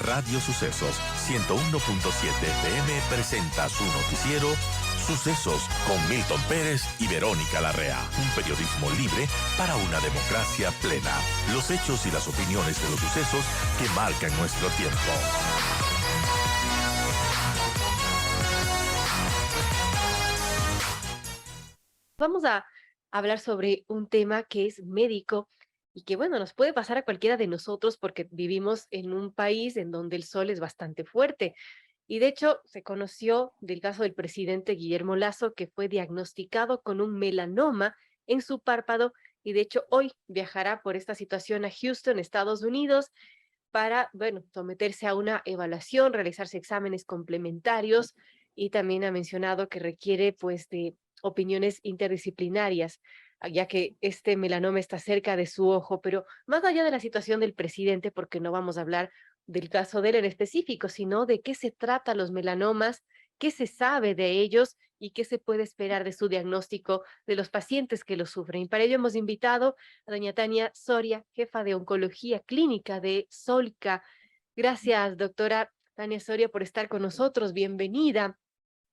Radio Sucesos 101.7 FM presenta su noticiero Sucesos con Milton Pérez y Verónica Larrea. Un periodismo libre para una democracia plena. Los hechos y las opiniones de los sucesos que marcan nuestro tiempo. Vamos a hablar sobre un tema que es médico y que, bueno, nos puede pasar a cualquiera de nosotros porque vivimos en un país en donde el sol es bastante fuerte. Y de hecho, se conoció del caso del presidente Guillermo Lasso, que fue diagnosticado con un melanoma en su párpado y de hecho hoy viajará por esta situación a Houston, Estados Unidos, para, bueno, someterse a una evaluación, realizarse exámenes complementarios y también ha mencionado que requiere pues de opiniones interdisciplinarias, ya que este melanoma está cerca de su ojo, pero más allá de la situación del presidente, porque no vamos a hablar del caso de él en específico, sino de qué se trata los melanomas, qué se sabe de ellos y qué se puede esperar de su diagnóstico de los pacientes que lo sufren. Y para ello hemos invitado a doña Tania Soria, jefa de Oncología Clínica de Solca. Gracias, doctora Tania Soria, por estar con nosotros. Bienvenida.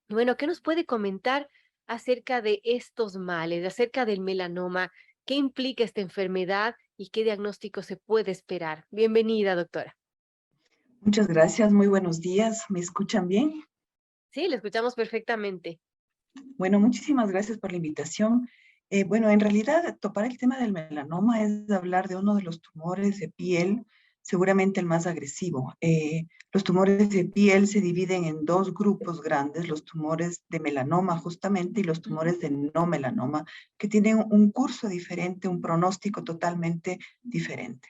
Bueno, ¿qué nos puede comentar acerca de estos males, acerca del melanoma? ¿Qué implica esta enfermedad y qué diagnóstico se puede esperar? Bienvenida, doctora. Muchas gracias, muy buenos días. ¿Me escuchan bien? Sí, le escuchamos perfectamente. Bueno, muchísimas gracias por la invitación. Bueno, en realidad, topar el tema del melanoma es hablar de uno de los tumores de piel, seguramente el más agresivo. Los tumores de piel se dividen en dos grupos grandes, los tumores de melanoma justamente y los tumores de no melanoma, que tienen un curso diferente, un pronóstico totalmente diferente.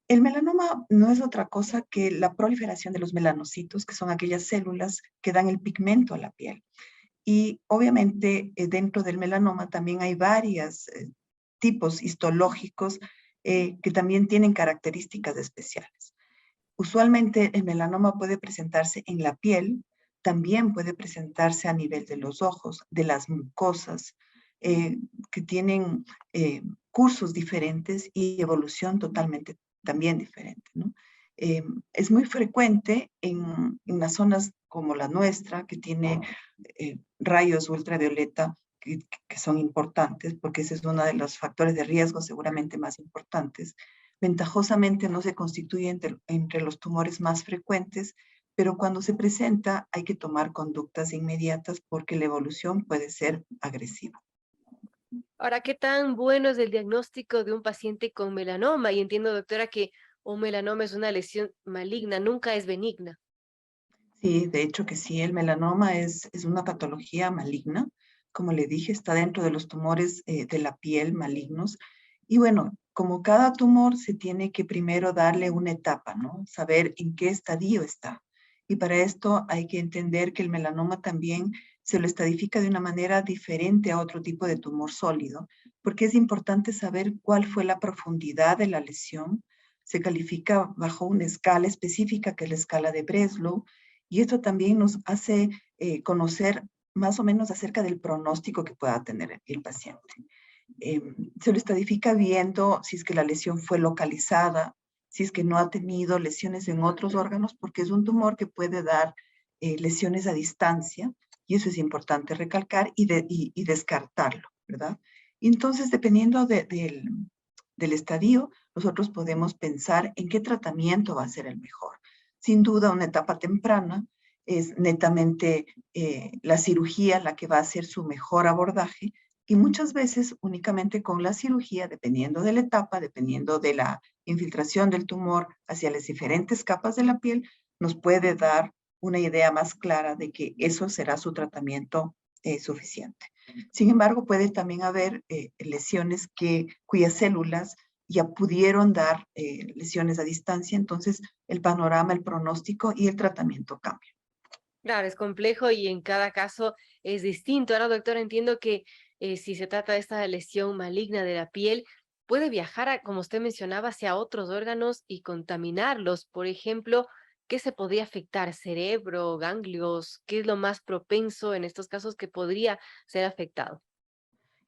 El melanoma no es otra cosa que la proliferación de los melanocitos, que son aquellas células que dan el pigmento a la piel. Y obviamente dentro del melanoma también hay varios tipos histológicos que también tienen características especiales. Usualmente el melanoma puede presentarse en la piel, también puede presentarse a nivel de los ojos, de las mucosas, que tienen cursos diferentes y evolución totalmente también diferente, ¿no? Es muy frecuente en las zonas como la nuestra, que tiene rayos ultravioleta que son importantes, porque ese es uno de los factores de riesgo seguramente más importantes. Ventajosamente no se constituye entre los tumores más frecuentes, pero cuando se presenta hay que tomar conductas inmediatas porque la evolución puede ser agresiva. Ahora, ¿qué tan bueno es el diagnóstico de un paciente con melanoma? Y entiendo, doctora, que un melanoma es una lesión maligna, nunca es benigna. Sí, de hecho que sí, el melanoma es una patología maligna. Como le dije, está dentro de los tumores de la piel malignos. Y bueno, como cada tumor se tiene que primero darle una etapa, ¿no? Saber en qué estadio está. Y para esto hay que entender que el melanoma también se lo estadifica de una manera diferente a otro tipo de tumor sólido, porque es importante saber cuál fue la profundidad de la lesión. Se califica bajo una escala específica, que es la escala de Breslow, y esto también nos hace conocer más o menos acerca del pronóstico que pueda tener el paciente. Se lo estadifica viendo si es que la lesión fue localizada, si es que no ha tenido lesiones en otros órganos, porque es un tumor que puede dar lesiones a distancia, y eso es importante recalcar y descartarlo, ¿verdad? Y entonces, dependiendo del estadio, nosotros podemos pensar en qué tratamiento va a ser el mejor. Sin duda, una etapa temprana es netamente la cirugía la que va a ser su mejor abordaje, y muchas veces únicamente con la cirugía, dependiendo de la etapa, dependiendo de la infiltración del tumor hacia las diferentes capas de la piel, nos puede dar una idea más clara de que eso será su tratamiento suficiente. Sin embargo, puede también haber lesiones cuyas células ya pudieron dar lesiones a distancia, entonces el panorama, el pronóstico y el tratamiento cambian. Claro, es complejo y en cada caso es distinto. Ahora, doctora, entiendo que si se trata de esta lesión maligna de la piel, puede viajar, como usted mencionaba, hacia otros órganos y contaminarlos. Por ejemplo, ¿qué se podría afectar? ¿Cerebro, ganglios? ¿Qué es lo más propenso en estos casos que podría ser afectado?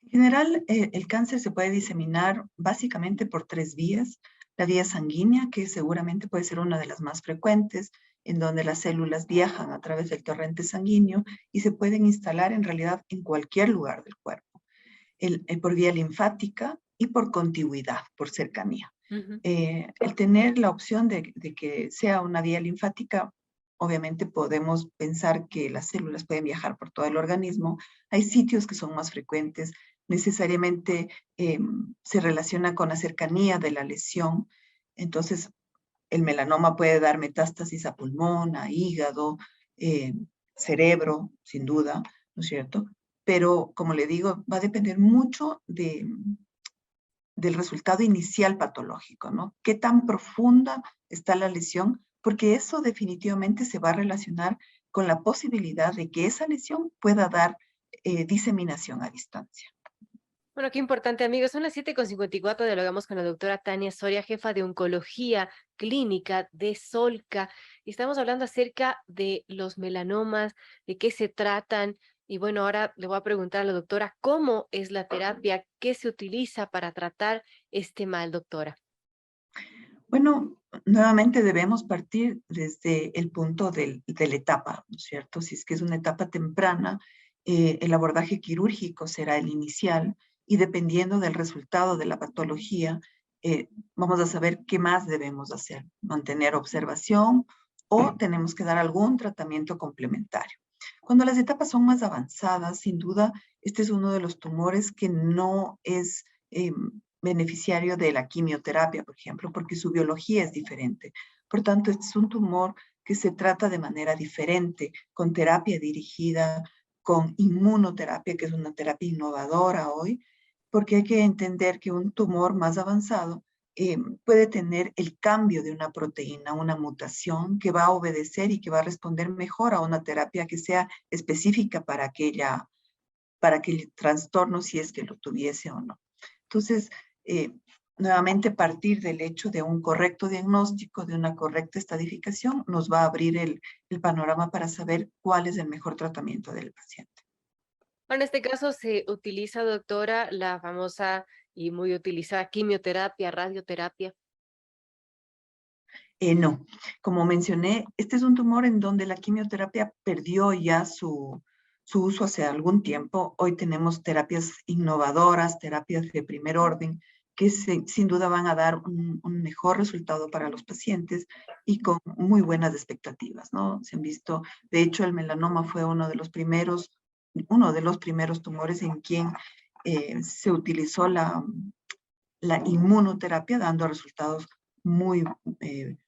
En general, el cáncer se puede diseminar básicamente por tres vías. la vía sanguínea, que seguramente puede ser una de las más frecuentes, en donde las células viajan a través del torrente sanguíneo y se pueden instalar en realidad en cualquier lugar del cuerpo. Por vía linfática y por contigüidad, por cercanía. Ujú. El tener la opción de que sea una vía linfática, obviamente podemos pensar que las células pueden viajar por todo el organismo. Hay sitios que son más frecuentes, necesariamente se relaciona con la cercanía de la lesión. Entonces, el melanoma puede dar metástasis a pulmón, a hígado, eh, cerebro, sin duda, ¿no es cierto? Pero, como le digo, va a depender mucho del resultado inicial patológico, ¿no? ¿Qué tan profunda está la lesión? Porque eso definitivamente se va a relacionar con la posibilidad de que esa lesión pueda dar diseminación a distancia. Bueno, qué importante, amigos. Son las 7:54. Dialogamos con la doctora Tania Soria, jefa de oncología clínica de Solca. Y estamos hablando acerca de los melanomas, de qué se tratan. Y bueno, ahora le voy a preguntar a la doctora cómo es la terapia, qué se utiliza para tratar este mal, doctora. Bueno, nuevamente debemos partir desde el punto de la etapa, ¿no es cierto? Si es que es una etapa temprana, el abordaje quirúrgico será el inicial y dependiendo del resultado de la patología, vamos a saber qué más debemos hacer, mantener observación o tenemos que dar algún tratamiento complementario. Cuando las etapas son más avanzadas, sin duda, este es uno de los tumores que no es beneficiario de la quimioterapia, por ejemplo, porque su biología es diferente. Por tanto, este es un tumor que se trata de manera diferente, con terapia dirigida, con inmunoterapia, que es una terapia innovadora hoy, porque hay que entender que un tumor más avanzado puede tener el cambio de una proteína, una mutación que va a obedecer y que va a responder mejor a una terapia que sea específica para aquel trastorno, si es que lo tuviese o no. Entonces, eh, nuevamente partir del hecho de un correcto diagnóstico, de una correcta estadificación, nos va a abrir el panorama para saber cuál es el mejor tratamiento del paciente. En este caso se utiliza, doctora, la famosa y muy utilizada quimioterapia, radioterapia. No, como mencioné, este es un tumor en donde la quimioterapia perdió ya su uso hace algún tiempo. Hoy tenemos terapias innovadoras, terapias de primer orden, que sin duda van a dar un mejor resultado para los pacientes y con muy buenas expectativas, ¿no? Se han visto, de hecho, el melanoma fue uno de los primeros tumores en quien se utilizó la inmunoterapia, dando resultados muy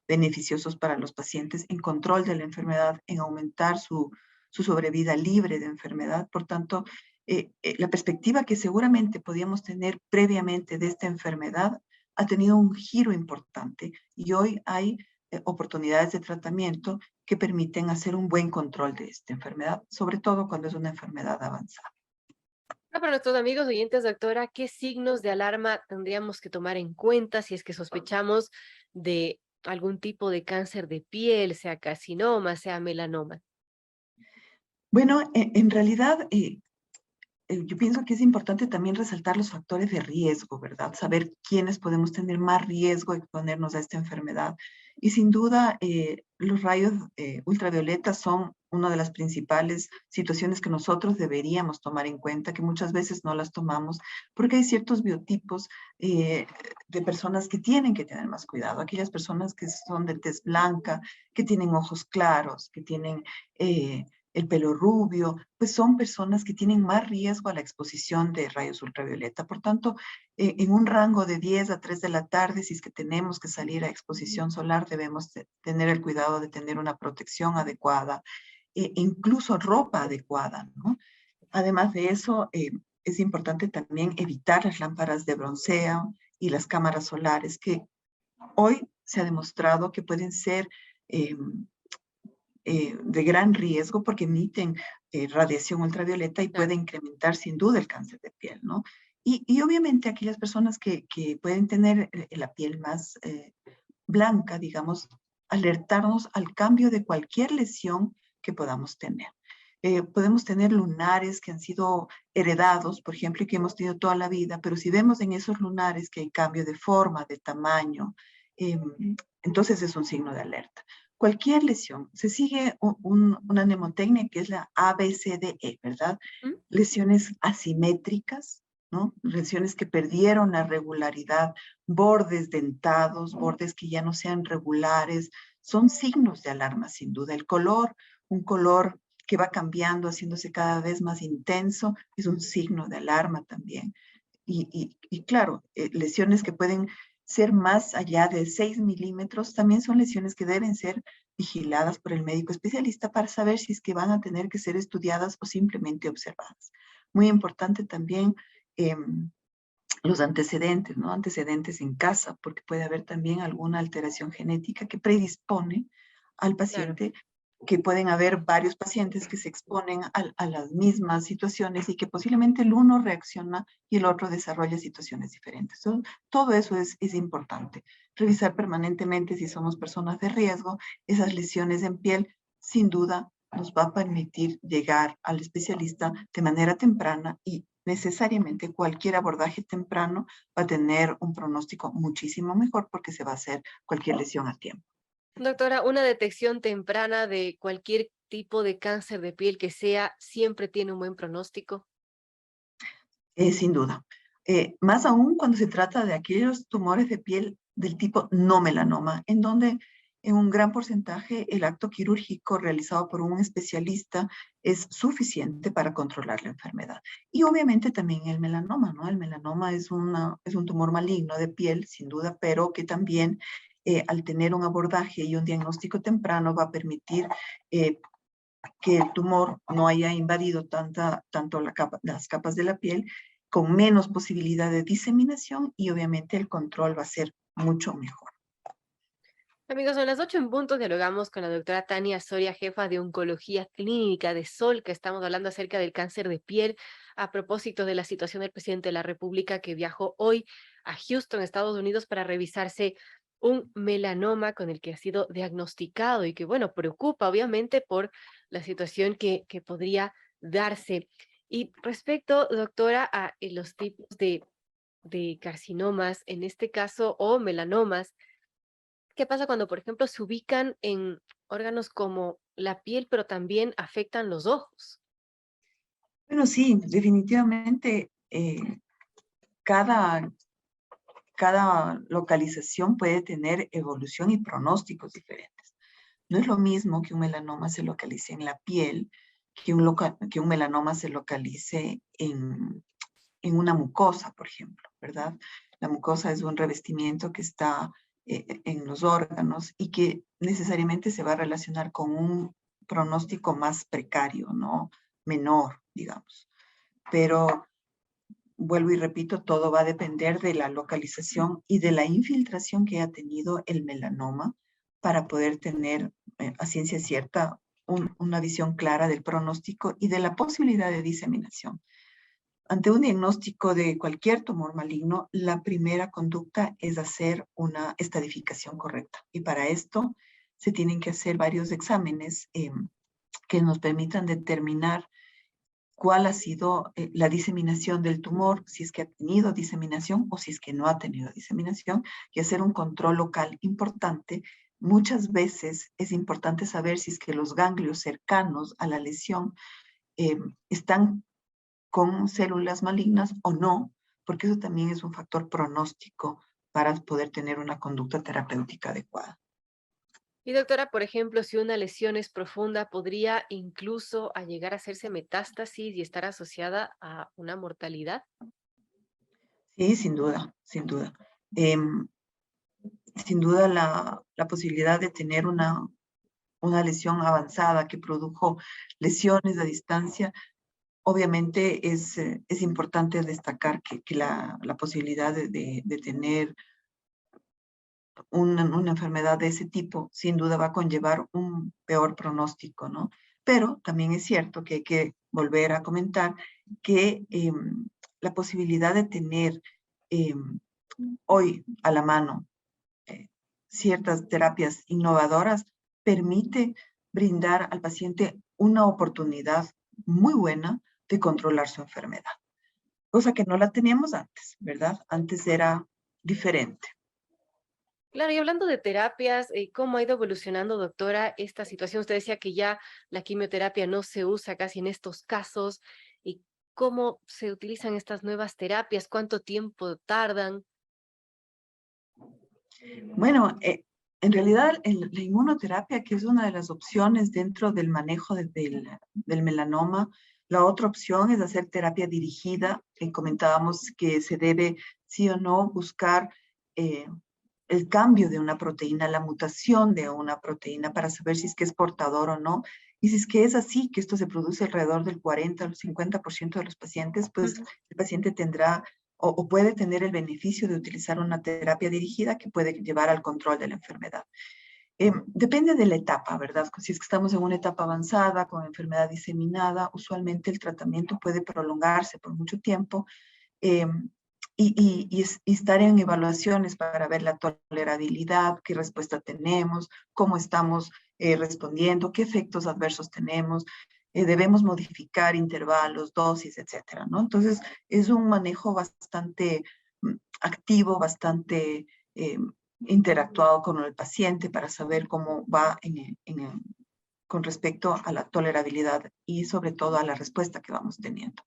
beneficiosos para los pacientes en control de la enfermedad, en aumentar su sobrevida libre de enfermedad. Por tanto, la perspectiva que seguramente podíamos tener previamente de esta enfermedad ha tenido un giro importante y hoy hay oportunidades de tratamiento que permiten hacer un buen control de esta enfermedad, sobre todo cuando es una enfermedad avanzada. Para nuestros amigos oyentes, doctora, ¿qué signos de alarma tendríamos que tomar en cuenta si es que sospechamos de algún tipo de cáncer de piel, sea carcinoma, sea melanoma? Bueno, en realidad, yo pienso que es importante también resaltar los factores de riesgo, ¿verdad? Saber quiénes podemos tener más riesgo de exponernos a esta enfermedad. Y sin duda, los rayos ultravioletas son una de las principales situaciones que nosotros deberíamos tomar en cuenta, que muchas veces no las tomamos, porque hay ciertos biotipos de personas que tienen que tener más cuidado. Aquellas personas que son de tez blanca, que tienen ojos claros, que tienen el pelo rubio, pues son personas que tienen más riesgo a la exposición de rayos ultravioleta. Por tanto, en un rango de 10 a 3 de la tarde, si es que tenemos que salir a exposición solar, debemos tener el cuidado de tener una protección adecuada, incluso ropa adecuada, ¿no? Además de eso, es importante también evitar las lámparas de bronceo y las cámaras solares, que hoy se ha demostrado que pueden ser de gran riesgo porque emiten radiación ultravioleta y Claro. puede incrementar sin duda el cáncer de piel, ¿no? Y obviamente aquellas personas que pueden tener la piel más blanca, digamos, alertarnos al cambio de cualquier lesión que podamos tener. Podemos tener lunares que han sido heredados, por ejemplo, y que hemos tenido toda la vida, pero si vemos en esos lunares que hay cambio de forma, de tamaño, entonces es un signo de alerta. Cualquier lesión, se sigue una mnemotecnia que es la ABCDE, ¿verdad? ¿Mm? Lesiones asimétricas, ¿no? Lesiones que perdieron la regularidad, bordes dentados, bordes que ya no sean regulares, son signos de alarma sin duda. El color, un color que va cambiando, haciéndose cada vez más intenso, es un signo de alarma también. Y claro, lesiones que pueden ser más allá de 6 milímetros, también son lesiones que deben ser vigiladas por el médico especialista para saber si es que van a tener que ser estudiadas o simplemente observadas. Muy importante también los antecedentes, ¿no? Antecedentes en casa, porque puede haber también alguna alteración genética que predispone al Claro. paciente, que pueden haber varios pacientes que se exponen a las mismas situaciones y que posiblemente el uno reacciona y el otro desarrolla situaciones diferentes. Todo eso es importante. Revisar permanentemente si somos personas de riesgo, esas lesiones en piel, sin duda, nos va a permitir llegar al especialista de manera temprana y necesariamente cualquier abordaje temprano va a tener un pronóstico muchísimo mejor porque se va a hacer cualquier lesión a tiempo. Doctora, una detección temprana de cualquier tipo de cáncer de piel que sea, siempre tiene un buen pronóstico. Sin duda. Más aún cuando se trata de aquellos tumores de piel del tipo no melanoma, en donde en un gran porcentaje el acto quirúrgico realizado por un especialista es suficiente para controlar la enfermedad. Y obviamente también el melanoma, ¿no? El melanoma es un tumor maligno de piel, sin duda, pero que también al tener un abordaje y un diagnóstico temprano va a permitir eh, que el tumor no haya invadido tanto las capas de la piel, con menos posibilidad de diseminación y obviamente el control va a ser mucho mejor. Amigos, son las 8 en punto. Dialogamos con la doctora Tania Soria, jefa de Oncología Clínica de Sol, que estamos hablando acerca del cáncer de piel, a propósito de la situación del presidente de la República que viajó hoy a Houston, Estados Unidos, para revisarse un melanoma con el que ha sido diagnosticado y que, bueno, preocupa obviamente por la situación que podría darse. Y respecto, doctora, a los tipos de carcinomas, en este caso, o melanomas, ¿qué pasa cuando, por ejemplo, se ubican en órganos como la piel, pero también afectan los ojos? Bueno, sí, definitivamente cada, cada localización puede tener evolución y pronósticos diferentes. No es lo mismo que un melanoma se localice en la piel, que un melanoma se localice en una mucosa, por ejemplo, ¿verdad? La mucosa es un revestimiento que está en los órganos y que necesariamente se va a relacionar con un pronóstico más precario, ¿no? Menor, digamos. Pero vuelvo y repito, todo va a depender de la localización y de la infiltración que ha tenido el melanoma para poder tener a ciencia cierta una visión clara del pronóstico y de la posibilidad de diseminación. Ante un diagnóstico de cualquier tumor maligno, la primera conducta es hacer una estadificación correcta. Y para esto se tienen que hacer varios exámenes que nos permitan determinar cuál ha sido la diseminación del tumor, si es que ha tenido diseminación o si es que no ha tenido diseminación, y hacer un control local importante. Muchas veces es importante saber si es que los ganglios cercanos a la lesión están con células malignas o no, porque eso también es un factor pronóstico para poder tener una conducta terapéutica adecuada. Y doctora, por ejemplo, si una lesión es profunda, podría incluso a llegar a hacerse metástasis y estar asociada a una mortalidad. Sí, sin duda, sin duda. Em, Sin duda la posibilidad de tener una lesión avanzada que produjo lesiones a distancia, obviamente es importante destacar que la posibilidad de tener una enfermedad de ese tipo sin duda va a conllevar un peor pronóstico, ¿no? Pero también es cierto que hay que volver a comentar que la posibilidad de tener hoy a la mano ciertas terapias innovadoras permite brindar al paciente una oportunidad muy buena de controlar su enfermedad, cosa que no la teníamos antes, ¿verdad? Antes era diferente. Claro, y hablando de terapias, ¿cómo ha ido evolucionando, doctora, esta situación? Usted decía que ya la quimioterapia no se usa casi en estos casos. ¿Y cómo se utilizan estas nuevas terapias? ¿Cuánto tiempo tardan? Bueno, en realidad la inmunoterapia, que es una de las opciones dentro del manejo del melanoma, la otra opción es hacer terapia dirigida. Comentábamos que se debe, sí o no, buscar eh, el cambio de una proteína, la mutación de una proteína para saber si es que es portador o no. Y si es que es así, que esto se produce alrededor del 40 o el 50% de los pacientes, pues Ujú. el paciente tendrá o puede tener el beneficio de utilizar una terapia dirigida que puede llevar al control de la enfermedad. Depende de la etapa, ¿verdad? Si es que estamos en una etapa avanzada con enfermedad diseminada, usualmente el tratamiento puede prolongarse por mucho tiempo eh, y estar en evaluaciones para ver la tolerabilidad, qué respuesta tenemos, cómo estamos respondiendo, qué efectos adversos tenemos. Debemos modificar intervalos, dosis, etcétera, ¿no? Entonces, es un manejo bastante activo, bastante interactuado con el paciente para saber cómo va con respecto a la tolerabilidad y sobre todo a la respuesta que vamos teniendo.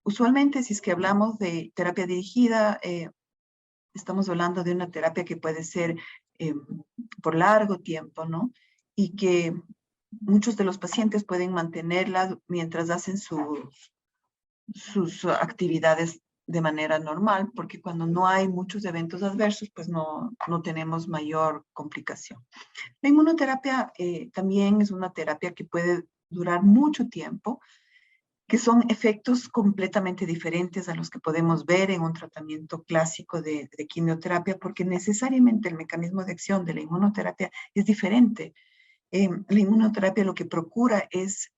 Usualmente, si es que hablamos de terapia dirigida, estamos hablando de una terapia que puede ser por largo tiempo, ¿no? Y que muchos de los pacientes pueden mantenerla mientras hacen sus actividades de manera normal, porque cuando no hay muchos eventos adversos, pues no tenemos mayor complicación. La inmunoterapia también es una terapia que puede durar mucho tiempo, que son efectos completamente diferentes a los que podemos ver en un tratamiento clásico de quimioterapia, porque necesariamente el mecanismo de acción de la inmunoterapia es diferente. La inmunoterapia lo que procura es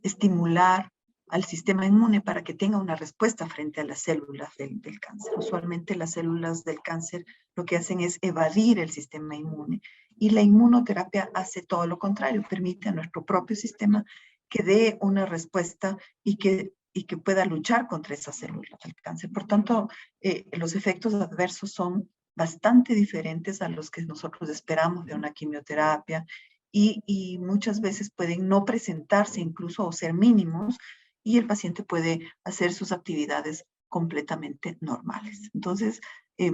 estimular al sistema inmune para que tenga una respuesta frente a las células del cáncer. Usualmente las células del cáncer lo que hacen es evadir el sistema inmune y la inmunoterapia hace todo lo contrario, permite a nuestro propio sistema que dé una respuesta y que pueda luchar contra esas células del cáncer. Por tanto, los efectos adversos son bastante diferentes a los que nosotros esperamos de una quimioterapia y muchas veces pueden no presentarse incluso o ser mínimos y el paciente puede hacer sus actividades completamente normales. Entonces, eh,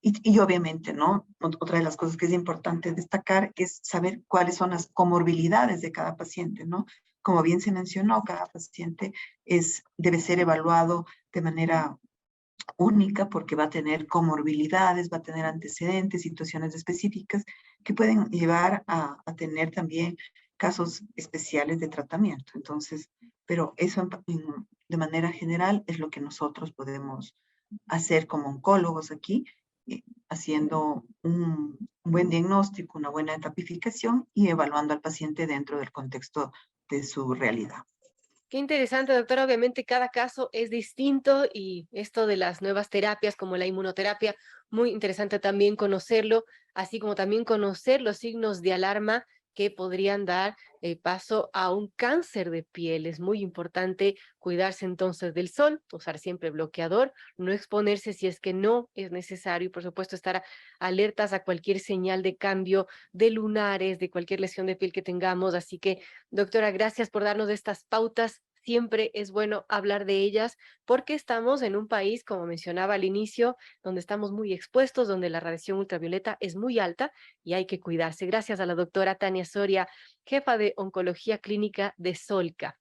y obviamente, ¿no? Otra de las cosas que es importante destacar es saber cuáles son las comorbilidades de cada paciente, ¿no? Como bien se mencionó, cada paciente debe ser evaluado de manera única porque va a tener comorbilidades, va a tener antecedentes, situaciones específicas que pueden llevar a tener también casos especiales de tratamiento. Entonces, pero eso de manera general es lo que nosotros podemos hacer como oncólogos aquí, haciendo un buen diagnóstico, una buena etapificación y evaluando al paciente dentro del contexto de su realidad. Qué interesante, doctora. Obviamente cada caso es distinto y esto de las nuevas terapias como la inmunoterapia, muy interesante también conocerlo, así como también conocer los signos de alarma que podrían dar paso a un cáncer de piel. Es muy importante cuidarse entonces del sol, usar siempre bloqueador, no exponerse si es que no es necesario y por supuesto estar alertas a cualquier señal de cambio de lunares, de cualquier lesión de piel que tengamos. Así que doctora, gracias por darnos estas pautas. Siempre es bueno hablar de ellas porque estamos en un país, como mencionaba al inicio, donde estamos muy expuestos, donde la radiación ultravioleta es muy alta y hay que cuidarse. Gracias a la doctora Tania Soria, jefa de Oncología Clínica de Solca.